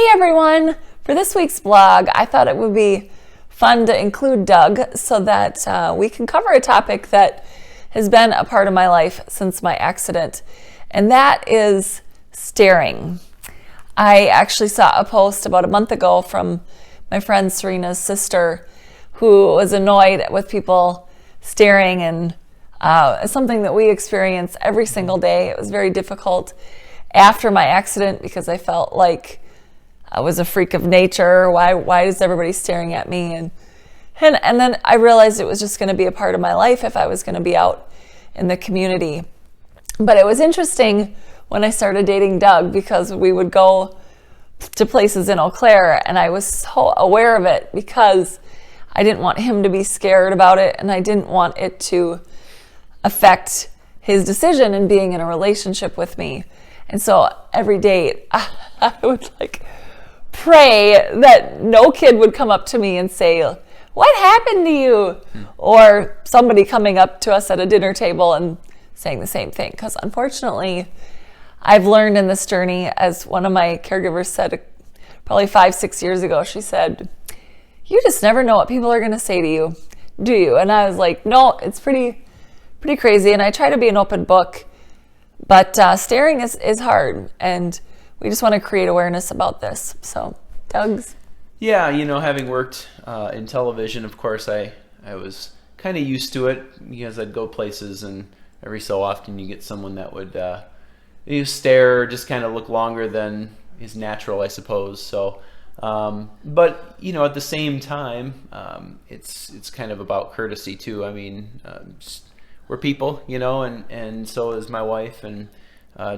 everyone! For this week's blog, I thought it would be fun to include Doug so that we can cover a topic that has been a part of my life since my accident, and that is staring. I actually saw a post about a month ago from my friend Serena's sister who was annoyed with people staring, and it's something that we experience every single day. It was very difficult after my accident because I felt like I was a freak of nature. Why is everybody staring at me? And then I realized it was just going to be a part of my life if I was going to be out in the community. But it was interesting when I started dating Doug because we would go to places in Eau Claire, and I was so aware of it because I didn't want him to be scared about it, and I didn't want it to affect his decision in being in a relationship with me. And so every date I would pray that no kid would come up to me and say, "What happened to you?" Or somebody coming up to us at a dinner table and saying the same thing. Because unfortunately, I've learned in this journey, as one of my caregivers said probably 5-6 years ago, she said, "You just never know what people are going to say to you, do you?" And I was like, no, it's pretty crazy. And I try to be an open book, but staring is hard. And we just want to create awareness about this. So, Doug's. Yeah, having worked in television, of course, I was kind of used to it because I'd go places and every so often you get someone that would stare or just kind of look longer than is natural, I suppose. So, but, at the same time, it's kind of about courtesy too. I mean, we're people, and so is my wife, and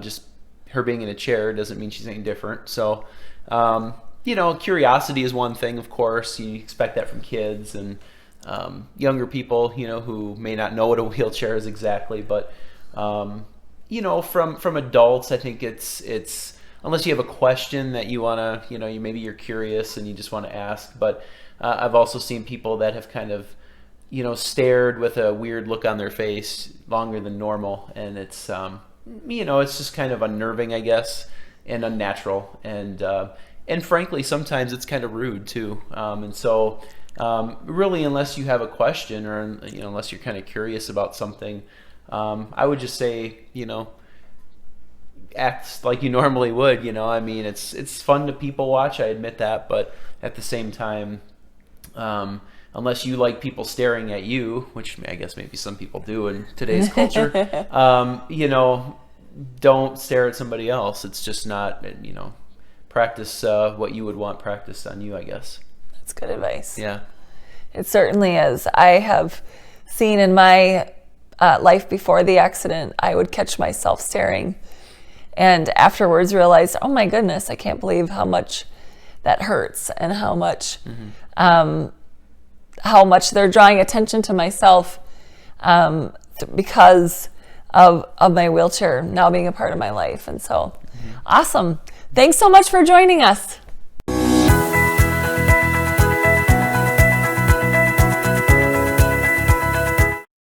just her being in a chair doesn't mean she's any different. So, curiosity is one thing, of course. You expect that from kids and younger people, who may not know what a wheelchair is exactly. But, from adults, I think it's unless you have a question that you want to, maybe you're curious and you just want to ask. But I've also seen people that have kind of, stared with a weird look on their face longer than normal. And it's, it's just kind of unnerving, I guess, and unnatural. And frankly, sometimes it's kind of rude too. And so really, unless you have a question or, unless you're kind of curious about something, I would just say, act like you normally would. I mean, it's fun to people watch, I admit that, but at the same time, unless you like people staring at you, which I guess maybe some people do in today's culture, don't stare at somebody else. It's just not, practice what you would want practiced on you, I guess. That's good advice. Yeah. It certainly is. I have seen in my life before the accident, I would catch myself staring and afterwards realized, oh my goodness, I can't believe how much that hurts and how much they're drawing attention to myself because of my wheelchair now being a part of my life. And so, awesome. Thanks so much for joining us.